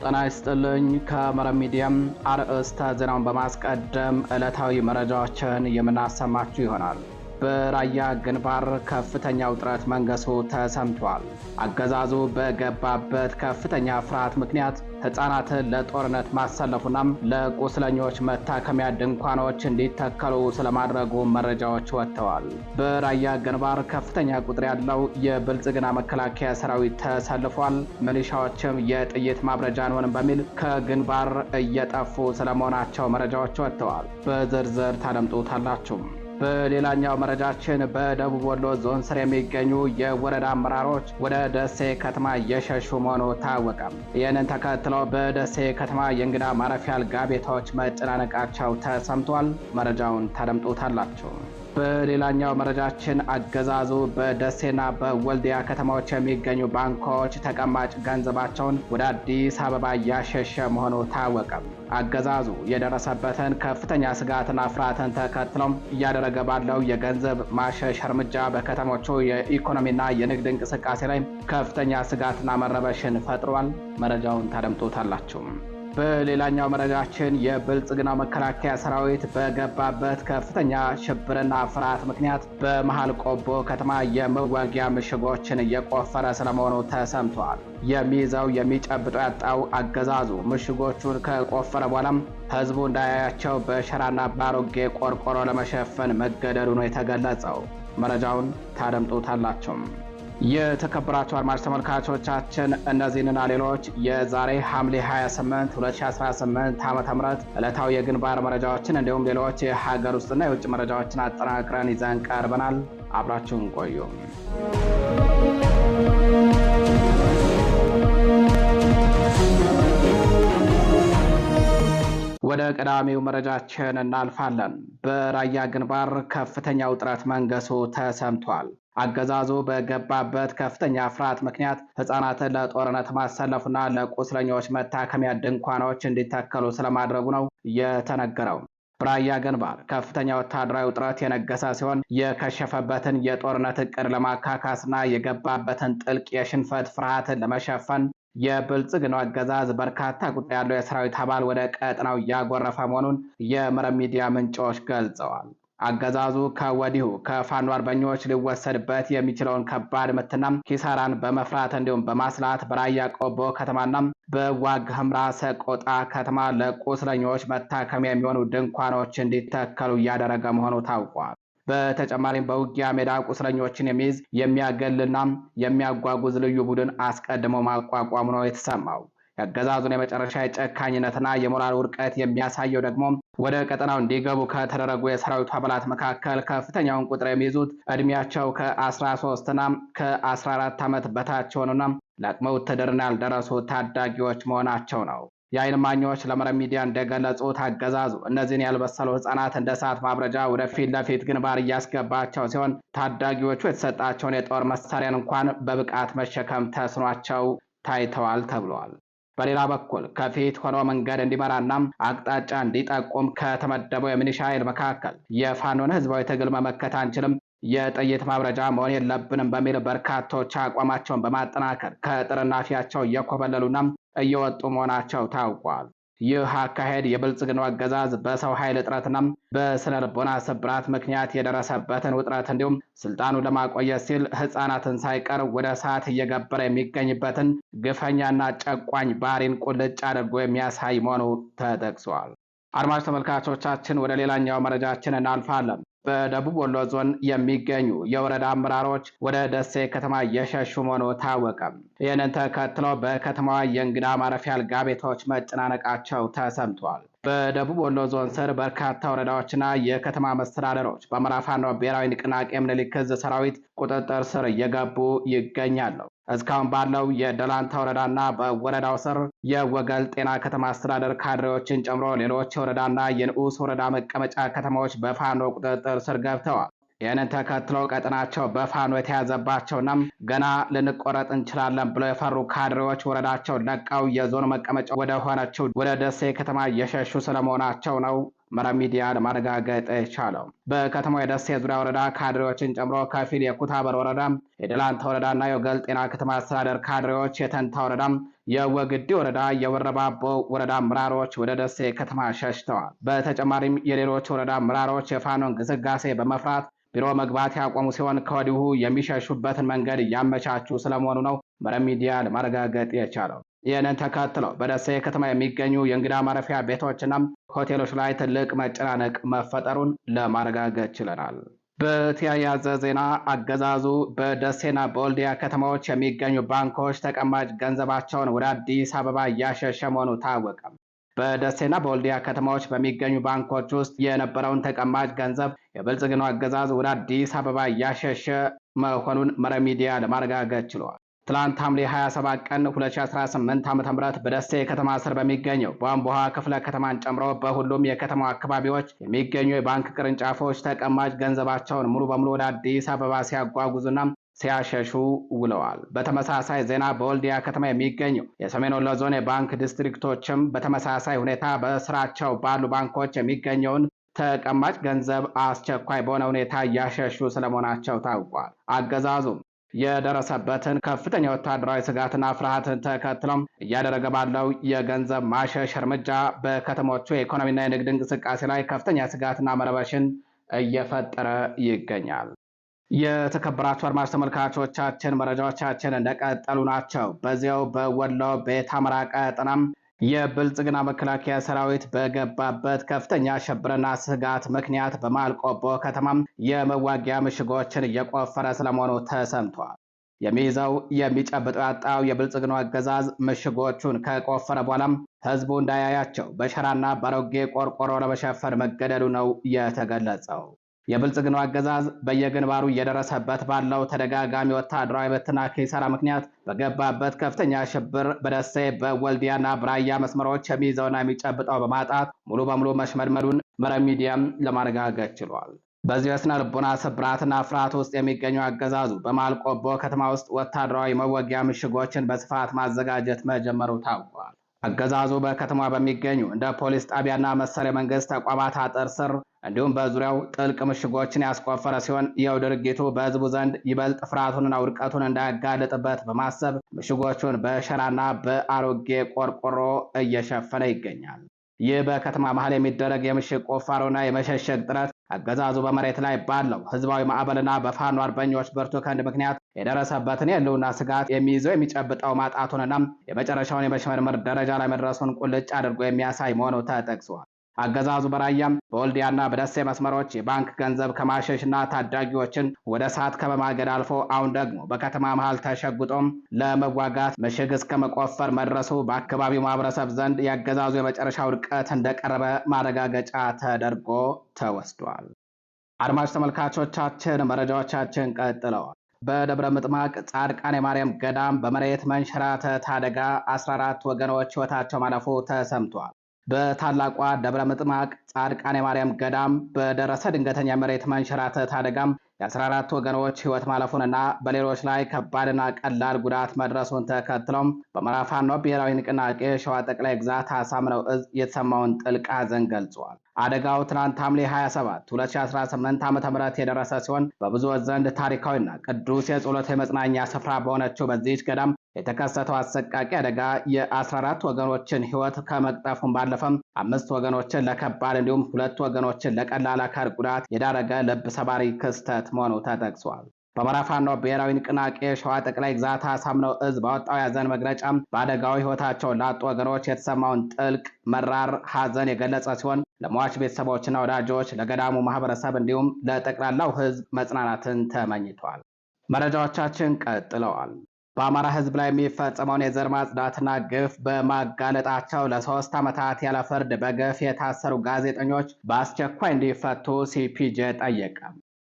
ጤና ይስጥልኝ። ከመረብ ሚዲያም አርዕስተ ዜናውን በማስቀደም ዕለታዊ መረጃዎችን የምናሰማችሁ ይሆናል። በራያ ግንባር ከፍተኛ ውጥረት መንገሱ ተሰምቷል። አገዛዙ በገባበት ከፍተኛ ፍርሃት ምክንያት ሕፃናትን ለጦርነት ማሰለፉናም ለቁስለኞች መታከሚያ ድንኳኖች እንዲተከሉ ስለማድረጉ መረጃዎች ወጥተዋል። በራያ ግንባር ከፍተኛ ቁጥር ያለው የብልጽግና መከላከያ ሰራዊት ተሰልፏል። ሚሊሻዎችም የጥይት ማብረጃ አንሆንም በሚል ከግንባር እየጠፉ ስለመሆናቸው መረጃዎች ወጥተዋል። በዝርዝር ታደምጡታላችሁ። በሌላኛው መረጃችን በደቡብ ወሎ ዞን ስር የሚገኙ የወረዳ አመራሮች ወደ ደሴ ከተማ እየሸሹ መሆኑ ታወቀ። ይህንን ተከትሎ በደሴ ከተማ የእንግዳ ማረፊያ አልጋ ቤቶች መጨናነቃቸው ተሰምቷል። መረጃውን ታደምጡታላችሁ። በሌላኛው መረጃችን አገዛዙ በደሴና በወልዲያ ከተማዎች የሚገኙ ባንኮች ተቀማጭ ገንዘባቸውን ወደ አዲስ አበባ እያሸሸ መሆኑ ታወቀ። አገዛዙ የደረሰበትን ከፍተኛ ስጋትና ፍርሃትን ተከትሎም እያደረገ ባለው የገንዘብ ማሸሽ እርምጃ በከተሞቹ የኢኮኖሚና የንግድ እንቅስቃሴ ላይ ከፍተኛ ስጋትና መረበሽን ፈጥሯል። መረጃውን ታደምጡታላችሁ። በሌላኛው መረጃችን የብልጽግናው መከላከያ ሰራዊት በገባበት ከፍተኛ ሽብርና ፍርሃት ምክንያት በመሃል ቆቦ ከተማ የመዋጊያ ምሽጎችን እየቆፈረ ስለመሆኑ ተሰምቷል። የሚይዘው የሚጨብጠው ያጣው አገዛዙ ምሽጎቹን ከቆፈረ በኋላም ህዝቡ እንዳያያቸው በሸራና ባሮጌ ቆርቆሮ ለመሸፈን መገደዱ ነው የተገለጸው። መረጃውን ታደምጡታላችሁ። የተከበራችሁ አድማጭ ተመልካቾቻችን እነዚህንና ሌሎች የዛሬ ሐምሌ 28 2018 ዓ.ም ዕለታዊ የግንባር መረጃዎችን እንዲሁም ሌሎች የሀገር ውስጥና የውጭ መረጃዎችን አጠናቅረን ይዘን ቀርበናል። አብራችሁን ቆዩ። ወደ ቀዳሚው መረጃችን እናልፋለን። በራያ ግንባር ከፍተኛ ውጥረት መንገሱ ተሰምቷል። አገዛዙ በገባበት ከፍተኛ ፍርሃት ምክንያት ሕፃናትን ለጦርነት ማሰለፉና ለቁስለኞች መታከሚያ ድንኳኖች እንዲተከሉ ስለማድረጉ ነው የተነገረው። በራያ ግንባር ከፍተኛ ወታደራዊ ውጥረት የነገሰ ሲሆን የከሸፈበትን የጦርነት እቅድ ለማካካስና የገባበትን ጥልቅ የሽንፈት ፍርሃትን ለመሸፈን የብልጽግናው አገዛዝ በርካታ ቁጥር ያለው የሰራዊት አባል ወደ ቀጠናው እያጎረፈ መሆኑን የመረብ ሚዲያ ምንጮች ገልጸዋል። አገዛዙ ከወዲሁ ከፋኖ አርበኞች ሊወሰድበት የሚችለውን ከባድ ምትና ኪሳራን በመፍራት እንዲሁም በማስላት በራያ ቆቦ ከተማና በዋግ ኽምራ ሰቆጣ ከተማ ለቁስለኞች መታከሚያ የሚሆኑ ድንኳኖች እንዲተከሉ እያደረገ መሆኑ ታውቋል። በተጨማሪም በውጊያ ሜዳ ቁስለኞችን የሚይዝ የሚያገልና የሚያጓጉዝ ልዩ ቡድን አስቀድሞ ማቋቋሙ ነው የተሰማው። የአገዛዙን የመጨረሻ የጨካኝነትና የሞራል ውድቀት የሚያሳየው ደግሞ ወደ ቀጠናው እንዲገቡ ከተደረጉ የሰራዊቱ አባላት መካከል ከፍተኛውን ቁጥር የሚይዙት ዕድሜያቸው ከ13ና ከ14 ዓመት በታች የሆኑና ለአቅመ ውትድርና ያልደረሱ ታዳጊዎች መሆናቸው ነው። የዓይን እማኞች ለመረብ ሚዲያ እንደገለጹት አገዛዙ እነዚህን ያልበሰሉ ሕፃናት እንደ እሳት ማብረጃ ወደ ፊት ለፊት ግንባር እያስገባቸው ሲሆን ታዳጊዎቹ የተሰጣቸውን የጦር መሳሪያን እንኳን በብቃት መሸከም ተስኗቸው ታይተዋል ተብሏል። በሌላ በኩል ከፊት ሆኖ መንገድ እንዲመራና አቅጣጫ እንዲጠቁም ከተመደበው የሚሊሻ ኃይል መካከል የፋኖን ህዝባዊ ትግል መመከት አንችልም፣ የጥይት ማብረጃ መሆን የለብንም በሚል በርካቶች አቋማቸውን በማጠናከር ከጥርናፊያቸው እየኮበለሉና እየወጡ መሆናቸው ታውቋል። ይህ አካሄድ የብልጽግናው አገዛዝ በሰው ኃይል እጥረትና በስነ ልቦና ስብራት ምክንያት የደረሰበትን ውጥረት እንዲሁም ስልጣኑን ለማቆየት ሲል ሕፃናትን ሳይቀር ወደ እሳት እየገበረ የሚገኝበትን ግፈኛና ጨቋኝ ባህሪን ቁልጭ አድርጎ የሚያሳይ መሆኑ ተጠቅሷል። አድማጭ ተመልካቾቻችን ወደ ሌላኛው መረጃችን እናልፋለን። በደቡብ ወሎ ዞን የሚገኙ የወረዳ አመራሮች ወደ ደሴ ከተማ እየሸሹ መሆኑ ታወቀ። ይህንን ተከትሎ በከተማዋ የእንግዳ ማረፊያ አልጋ ቤቶች መጨናነቃቸው ተሰምቷል። በደቡብ ወሎ ዞን ስር በርካታ ወረዳዎችና የከተማ መስተዳደሮች በአማራ ፋኖ ብሔራዊ ንቅናቄ ምኒልክ ዕዝ ሰራዊት ቁጥጥር ስር እየገቡ ይገኛሉ። እስካሁን ባለው የደላንታ ወረዳና በወረዳው ስር የወገል ጤና ከተማ አስተዳደር ካድሬዎችን ጨምሮ ሌሎች የወረዳና የንዑስ ወረዳ መቀመጫ ከተማዎች በፋኖ ቁጥጥር ስር ገብተዋል። ይህንን ተከትሎ ቀጠናቸው በፋኖ የተያዘባቸውና ገና ልንቆረጥ እንችላለን ብለው የፈሩ ካድሬዎች ወረዳቸው ለቀው የዞኑ መቀመጫ ወደ ሆነችው ወደ ደሴ ከተማ እየሸሹ ስለመሆናቸው ነው መረብ ሚዲያ ለማረጋገጥ የቻለው። በከተማው የደሴ ዙሪያ ወረዳ ካድሬዎችን ጨምሮ ከፊል የኩታበር ወረዳ፣ የደላንታ ወረዳና የወገል ጤና ከተማ አስተዳደር ካድሬዎች፣ የተንታ ወረዳ፣ የወግዲ ወረዳ የወረባቦ ወረዳ አመራሮች ወደ ደሴ ከተማ ሸሽተዋል። በተጨማሪም የሌሎች ወረዳ አመራሮች የፋኖ እንቅስቃሴ በመፍራት ቢሮ መግባት ያቆሙ ሲሆን ከወዲሁ የሚሸሹበትን መንገድ እያመቻቹ ስለመሆኑ ነው መረብ ሚዲያ ለማረጋገጥ የቻለው። ይህንን ተከትለው በደሴ ከተማ የሚገኙ የእንግዳ ማረፊያ ቤቶችና ሆቴሎች ላይ ትልቅ መጨናነቅ መፈጠሩን ለማረጋገጥ ችለናል። በተያያዘ ዜና አገዛዙ በደሴና በወልዲያ ከተማዎች የሚገኙ ባንኮች ተቀማጭ ገንዘባቸውን ወደ አዲስ አበባ እያሸሸ መሆኑ ታወቀ። በደሴና በወልዲያ ከተማዎች በሚገኙ ባንኮች ውስጥ የነበረውን ተቀማጭ ገንዘብ የብልጽግናው አገዛዝ ወደ አዲስ አበባ እያሸሸ መሆኑን መረብ ሚዲያ ለማረጋገጥ ችሏል። ትላንት ሐምሌ 27 ቀን 2018 ዓ.ም በደሴ ከተማ ስር በሚገኘው ቧንቧ ክፍለ ከተማን ጨምሮ በሁሉም የከተማው አካባቢዎች የሚገኙ የባንክ ቅርንጫፎች ተቀማጭ ገንዘባቸውን ሙሉ በሙሉ ወደ አዲስ አበባ ሲያጓጉዙና ሲያሸሹ ውለዋል። በተመሳሳይ ዜና በወልዲያ ከተማ የሚገኙ የሰሜን ወሎ ዞን የባንክ ዲስትሪክቶችም በተመሳሳይ ሁኔታ በስራቸው ባሉ ባንኮች የሚገኘውን ተቀማጭ ገንዘብ አስቸኳይ በሆነ ሁኔታ እያሸሹ ስለመሆናቸው ታውቋል። አገዛዙም የደረሰበትን ከፍተኛ ወታደራዊ ስጋትና ፍርሃትን ተከትሎም እያደረገ ባለው የገንዘብ ማሸሽ እርምጃ በከተሞቹ የኢኮኖሚና የንግድ እንቅስቃሴ ላይ ከፍተኛ ስጋትና መረበሽን እየፈጠረ ይገኛል። የተከበራችሁ አድማጭ ተመልካቾቻችን መረጃዎቻችን እንደቀጠሉ ናቸው። በዚያው በወሎ ቤት አማራ ቀጠናም የብልጽግና መከላከያ ሰራዊት በገባበት ከፍተኛ ሽብርና ስጋት ምክንያት በማልቆቦ ከተማም የመዋጊያ ምሽጎችን እየቆፈረ ስለመሆኑ ተሰምቷል። የሚይዘው የሚጨብጠው ያጣው የብልጽግናው አገዛዝ ምሽጎቹን ከቆፈረ በኋላም ህዝቡ እንዳያያቸው በሸራና በአሮጌ ቆርቆሮ ለመሸፈን መገደዱ ነው የተገለጸው። የብልጽግናው አገዛዝ በየግንባሩ እየደረሰበት ባለው ተደጋጋሚ ወታደራዊ ምትና ኪሳራ ምክንያት በገባበት ከፍተኛ ሽብር በደሴ በወልዲያና በራያ መስመሮች የሚይዘውና የሚጨብጠው በማጣት ሙሉ በሙሉ መሽመድመዱን መረብ ሚዲያም ለማረጋገጥ ችሏል። በዚህ የስነ ልቦና ስብራትና ፍርሃት ውስጥ የሚገኘው አገዛዙ በማልቆቦ ከተማ ውስጥ ወታደራዊ መወጊያ ምሽጎችን በስፋት ማዘጋጀት መጀመሩ ታውቋል። አገዛዙ በከተማ በሚገኙ እንደ ፖሊስ ጣቢያና መሰል የመንግስት ተቋማት አጥር ስር እንዲሁም በዙሪያው ጥልቅ ምሽጎችን ያስቆፈረ ሲሆን ይኸው ድርጊቱ በህዝቡ ዘንድ ይበልጥ ፍርሃቱንና ውድቀቱን እንዳያጋልጥበት በማሰብ ምሽጎቹን በሸራና በአሮጌ ቆርቆሮ እየሸፈነ ይገኛል። ይህ በከተማ መሃል የሚደረግ የምሽግ ቁፋሮና የመሸሸግ ጥረት አገዛዙ በመሬት ላይ ባለው ህዝባዊ ማዕበልና በፋኖ አርበኞች ብርቱ ክንድ ምክንያት የደረሰበትን የህልውና ስጋት የሚይዘው የሚጨብጠው ማጣቱንና የመጨረሻውን የመሽመርመር ደረጃ ላይ መድረሱን ቁልጭ አድርጎ የሚያሳይ መሆኑ ተጠቅሷል። አገዛዙ በራያም በወልዲያና በደሴ መስመሮች የባንክ ገንዘብ ከማሸሽና ታዳጊዎችን ወደ እሳት ከመማገድ አልፎ አሁን ደግሞ በከተማ መሃል ተሸጉጦም ለመዋጋት ምሽግ እስከ መቆፈር መድረሱ በአካባቢው ማህበረሰብ ዘንድ የአገዛዙ የመጨረሻ ውድቀት እንደቀረበ ማረጋገጫ ተደርጎ ተወስዷል። አድማጭ ተመልካቾቻችን መረጃዎቻችን ቀጥለዋል። በደብረ ምጥማቅ ጻድቃኔ ማርያም ገዳም በመሬት መንሸራተት አደጋ 14 ወገኖች ህይወታቸው ማለፉ ተሰምቷል። በታላቋ ደብረ ምጥማቅ ጻድቃኔ ማርያም ገዳም በደረሰ ድንገተኛ መሬት መንሸራተት አደጋም የ14 ወገኖች ህይወት ማለፉንና በሌሎች ላይ ከባድና ቀላል ጉዳት መድረሱን ተከትሎም በአማራ ፋኖ ብሔራዊ ንቅናቄ ሸዋ ጠቅላይ ግዛት አሳምነው እዝ የተሰማውን ጥልቅ ሐዘን ገልጿል። አደጋው ትናንት ሐምሌ 27 2018 ዓ.ም የደረሰ ሲሆን በብዙዎች ዘንድ ታሪካዊና ቅዱስ የጸሎት የመጽናኛ ስፍራ በሆነችው በዚህች ገዳም የተከሰተው አሰቃቂ አደጋ የ14 ወገኖችን ህይወት ከመቅጠፉም ባለፈም 5 ወገኖችን ለከባድ እንዲሁም 2 ወገኖችን ለቀላል አካል ጉዳት የዳረገ ልብ ሰባሪ ክስተት መሆኑ ተጠቅሷል። በአማራ ፋኖ ብሔራዊ ንቅናቄ ሸዋ ጠቅላይ ግዛት አሳምነው እዝ ባወጣው የሐዘን መግለጫም በአደጋው ህይወታቸውን ላጡ ወገኖች የተሰማውን ጥልቅ መራር ሐዘን የገለጸ ሲሆን ለሟች ቤተሰቦችና ወዳጆች፣ ለገዳሙ ማህበረሰብ እንዲሁም ለጠቅላላው ህዝብ መጽናናትን ተመኝቷል። መረጃዎቻችን ቀጥለዋል። በአማራ ህዝብ ላይ የሚፈጸመውን የዘር ማጽዳትና ግፍ በማጋለጣቸው ለ3 ዓመታት ያለ ፍርድ በግፍ የታሰሩ ጋዜጠኞች በአስቸኳይ እንዲፈቱ ሲፒጄ ጠየቀ።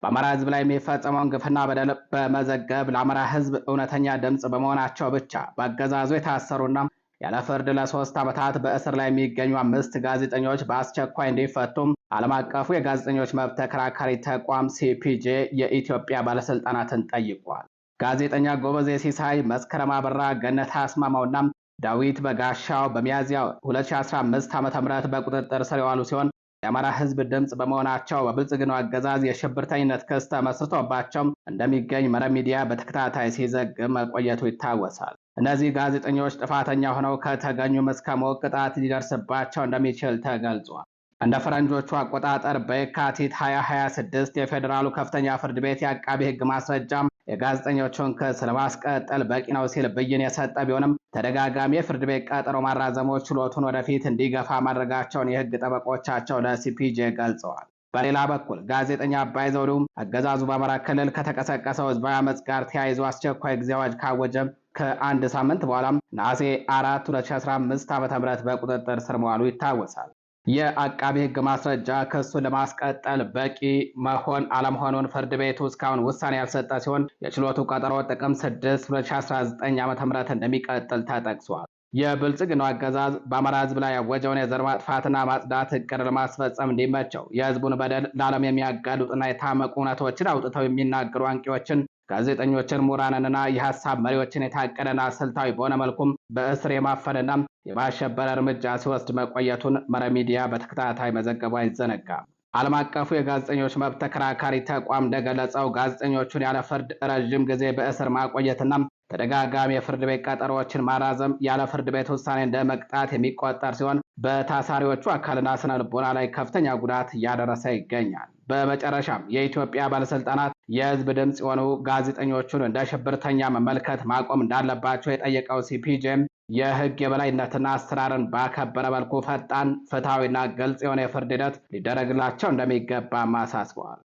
በአማራ ህዝብ ላይ የሚፈጸመውን ግፍና በደል በመዘገብ ለአማራ ህዝብ እውነተኛ ድምፅ በመሆናቸው ብቻ በአገዛዙ የታሰሩና ያለ ፍርድ ለ3 ዓመታት በእስር ላይ የሚገኙ 5 ጋዜጠኞች በአስቸኳይ እንዲፈቱም ዓለም አቀፉ የጋዜጠኞች መብት ተከራካሪ ተቋም ሲፒጄ የኢትዮጵያ ባለስልጣናትን ጠይቋል። ጋዜጠኛ ጎበዜ ሲሳይ፣ መስከረም አበራ፣ ገነት አስማማውና ዳዊት በጋሻው በሚያዝያ 2015 ዓ.ም በቁጥጥር ስር የዋሉ ሲሆን የአማራ ህዝብ ድምፅ በመሆናቸው በብልጽግናው አገዛዝ የሽብርተኝነት ክስ ተመስርቶባቸው እንደሚገኝ መረብ ሚዲያ በተከታታይ ሲዘግብ መቆየቱ ይታወሳል። እነዚህ ጋዜጠኞች ጥፋተኛ ሆነው ከተገኙም እስከ ሞት ቅጣት ሊደርስባቸው እንደሚችል ተገልጿል። እንደ ፈረንጆቹ አቆጣጠር በየካቲት 2026 የፌዴራሉ ከፍተኛ ፍርድ ቤት የአቃቢ ህግ ማስረጃም የጋዜጠኞቹን ክስ ለማስቀጠል በቂ ነው ሲል ብይን የሰጠ ቢሆንም ተደጋጋሚ የፍርድ ቤት ቀጠሮ ማራዘሞች ችሎቱን ወደፊት እንዲገፋ ማድረጋቸውን የህግ ጠበቆቻቸው ለሲፒጄ ገልጸዋል። በሌላ በኩል ጋዜጠኛ አባይ ዘውዱም አገዛዙ በአማራ ክልል ከተቀሰቀሰው ህዝባዊ አመፅ ጋር ተያይዞ አስቸኳይ ጊዜ አዋጅ ካወጀ ከአንድ ሳምንት በኋላም ነሐሴ 4 2015 ዓ.ም በቁጥጥር ስር መዋሉ ይታወሳል። የአቃቢ ህግ ማስረጃ ክሱን ለማስቀጠል በቂ መሆን አለመሆኑን ፍርድ ቤቱ እስካሁን ውሳኔ ያልሰጠ ሲሆን የችሎቱ ቀጠሮ ጥቅምት 6 2019 ዓ.ም እንደሚቀጥል ተጠቅሷል። የብልጽግናው አገዛዝ በአማራ ህዝብ ላይ ያወጀውን የዘር ማጥፋትና ማጽዳት እቅድ ለማስፈጸም እንዲመቸው የህዝቡን በደል ለዓለም የሚያጋልጡና የታመቁ እውነቶችን አውጥተው የሚናገሩ አንቂዎችን፣ ጋዜጠኞችን፣ ምሁራንንና የሀሳብ መሪዎችን የታቀደና ስልታዊ በሆነ መልኩም በእስር የማፈንና የማሸበር እርምጃ ሲወስድ መቆየቱን መረብ ሚዲያ በተከታታይ መዘገቡ አይዘነጋም። ዓለም አቀፉ የጋዜጠኞች መብት ተከራካሪ ተቋም እንደገለጸው ጋዜጠኞቹን ያለ ፍርድ ረዥም ጊዜ በእስር ማቆየትና ተደጋጋሚ የፍርድ ቤት ቀጠሮዎችን ማራዘም ያለ ፍርድ ቤት ውሳኔ እንደ መቅጣት የሚቆጠር ሲሆን በታሳሪዎቹ አካልና ስነ ልቦና ላይ ከፍተኛ ጉዳት እያደረሰ ይገኛል። በመጨረሻም የኢትዮጵያ ባለስልጣናት የህዝብ ድምፅ የሆኑ ጋዜጠኞቹን እንደ ሽብርተኛ መመልከት ማቆም እንዳለባቸው የጠየቀው ሲፒጄም የህግ የበላይነትና አሰራርን ባከበረ መልኩ ፈጣን፣ ፍትሐዊና ግልጽ የሆነ የፍርድ ሂደት ሊደረግላቸው እንደሚገባም አሳስበዋል።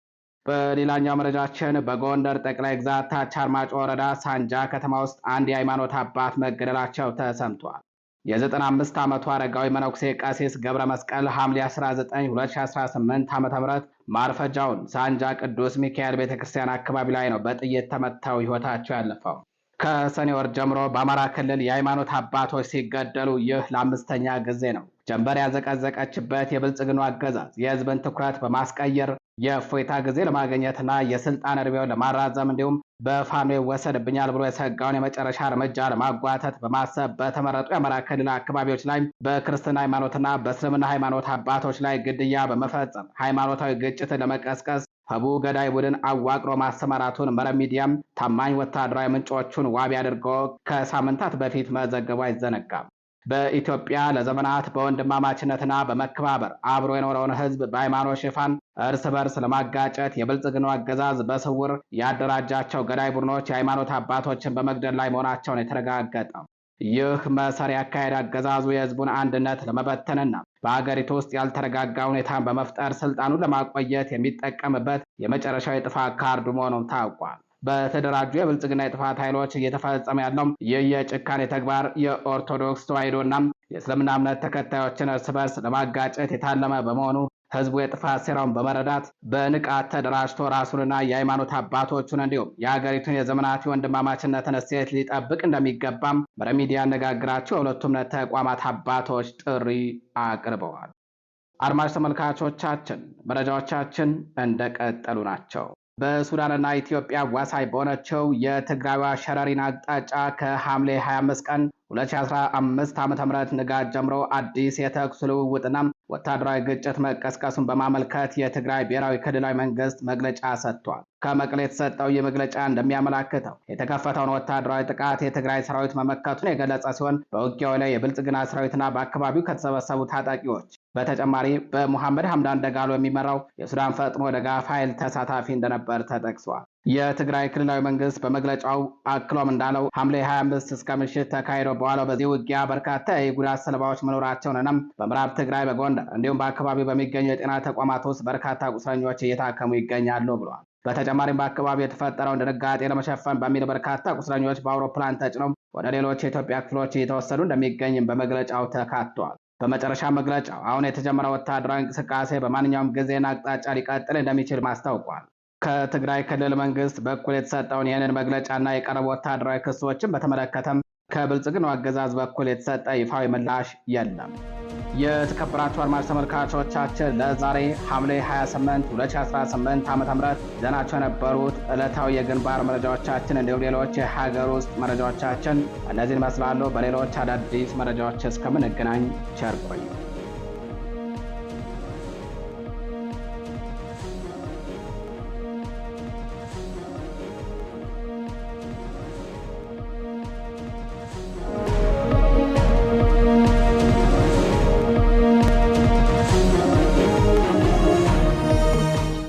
በሌላኛው መረጃችን በጎንደር ጠቅላይ ግዛት ታች አርማጭሆ ወረዳ ሳንጃ ከተማ ውስጥ አንድ የሃይማኖት አባት መገደላቸው ተሰምቷል። የ95 ዓመቱ አረጋዊ መነኩሴ ቀሲስ ገብረ መስቀል ሐምሌ 19 2018 ዓ.ም ማርፈጃውን ሳንጃ ቅዱስ ሚካኤል ቤተክርስቲያን አካባቢ ላይ ነው በጥይት ተመተው ህይወታቸው ያለፈው። ከሰኔ ወር ጀምሮ በአማራ ክልል የሃይማኖት አባቶች ሲገደሉ ይህ ለአምስተኛ ጊዜ ነው። ጀንበር ያዘቀዘቀችበት የብልጽግናው አገዛዝ የህዝብን ትኩረት በማስቀየር የእፎይታ ጊዜ ለማግኘትና የስልጣን እድሜውን ለማራዘም እንዲሁም በፋኖ ይወሰድብኛል ብሎ የሰጋውን የመጨረሻ እርምጃ ለማጓተት በማሰብ በተመረጡ የአማራ ክልል አካባቢዎች ላይ በክርስትና ሃይማኖትና በእስልምና ሃይማኖት አባቶች ላይ ግድያ በመፈጸም ሃይማኖታዊ ግጭትን ለመቀስቀስ ህቡ ገዳይ ቡድን አዋቅሮ ማሰማራቱን መረብ ሚዲያም ታማኝ ወታደራዊ ምንጮቹን ዋቢ አድርጎ ከሳምንታት በፊት መዘገቡ አይዘነጋም። በኢትዮጵያ ለዘመናት በወንድማማችነትና በመከባበር አብሮ የኖረውን ህዝብ በሃይማኖት ሽፋን እርስ በርስ ለማጋጨት የብልጽግናው አገዛዝ በስውር ያደራጃቸው ገዳይ ቡድኖች የሃይማኖት አባቶችን በመግደል ላይ መሆናቸውን የተረጋገጠው ይህ መሰሪ አካሄድ አገዛዙ የህዝቡን አንድነት ለመበተንና በአገሪቱ ውስጥ ያልተረጋጋ ሁኔታን በመፍጠር ስልጣኑን ለማቆየት የሚጠቀምበት የመጨረሻው የጥፋት ካርዱ መሆኑን ታውቋል። በተደራጁ የብልጽግና የጥፋት ኃይሎች እየተፈጸመ ያለው ይህ የጭካኔ ተግባር የኦርቶዶክስ ተዋሕዶና የእስልምና እምነት ተከታዮችን እርስ በርስ ለማጋጨት የታለመ በመሆኑ ህዝቡ የጥፋት ሴራውን በመረዳት በንቃት ተደራጅቶ ራሱንና የሃይማኖት አባቶቹን እንዲሁም የሀገሪቱን የዘመናት ወንድማማችነትን እሴት ሊጠብቅ እንደሚገባም መረብ ሚዲያ ያነጋግራቸው የሁለቱ እምነት ተቋማት አባቶች ጥሪ አቅርበዋል። አድማጭ ተመልካቾቻችን መረጃዎቻችን እንደቀጠሉ ናቸው። በሱዳንና ኢትዮጵያ አዋሳኝ በሆነችው የትግራይዋ ሸረሪን አቅጣጫ ከሐምሌ 25 ቀን 2015 ዓ.ም ንጋት ጀምሮ አዲስ የተኩስ ልውውጥና ወታደራዊ ግጭት መቀስቀሱን በማመልከት የትግራይ ብሔራዊ ክልላዊ መንግስት መግለጫ ሰጥቷል። ከመቀሌ የተሰጠው ይህ መግለጫ እንደሚያመላክተው የተከፈተውን ወታደራዊ ጥቃት የትግራይ ሰራዊት መመከቱን የገለጸ ሲሆን በውጊያው ላይ የብልጽግና ሰራዊትና በአካባቢው ከተሰበሰቡ ታጣቂዎች በተጨማሪ በሙሐመድ ሐምዳን ደጋሎ የሚመራው የሱዳን ፈጥኖ ደጋፍ ኃይል ተሳታፊ እንደነበር ተጠቅሷል። የትግራይ ክልላዊ መንግስት በመግለጫው አክሎም እንዳለው ሐምሌ 25 እስከ ምሽት ተካሂዶ በኋላው በዚህ ውጊያ በርካታ የጉዳት ሰለባዎች መኖራቸውንና በምዕራብ ትግራይ በጎንደር እንዲሁም በአካባቢው በሚገኙ የጤና ተቋማት ውስጥ በርካታ ቁስለኞች እየታከሙ ይገኛሉ ብሏል። በተጨማሪም በአካባቢው የተፈጠረውን ድንጋጤ ለመሸፈን በሚል በርካታ ቁስለኞች በአውሮፕላን ተጭነው ወደ ሌሎች የኢትዮጵያ ክፍሎች እየተወሰዱ እንደሚገኝም በመግለጫው ተካቷል። በመጨረሻ መግለጫው አሁን የተጀመረው ወታደራዊ እንቅስቃሴ በማንኛውም ጊዜና አቅጣጫ ሊቀጥል እንደሚችል ማስታውቋል። ከትግራይ ክልል መንግስት በኩል የተሰጠውን ይህንን መግለጫና የቀረቡ ወታደራዊ ክሶችን በተመለከተም ከብልጽግናው አገዛዝ በኩል የተሰጠ ይፋዊ ምላሽ የለም። የተከበራችሁ አድማጭ ተመልካቾቻችን ለዛሬ ሐምሌ 28 2018 ዓ.ም ይዘናቸው የነበሩት ዕለታዊ የግንባር መረጃዎቻችን እንዲሁም ሌሎች የሀገር ውስጥ መረጃዎቻችን እነዚህን ይመስላሉ። በሌሎች አዳዲስ መረጃዎች እስከምንገናኝ ቸር ቆዩ።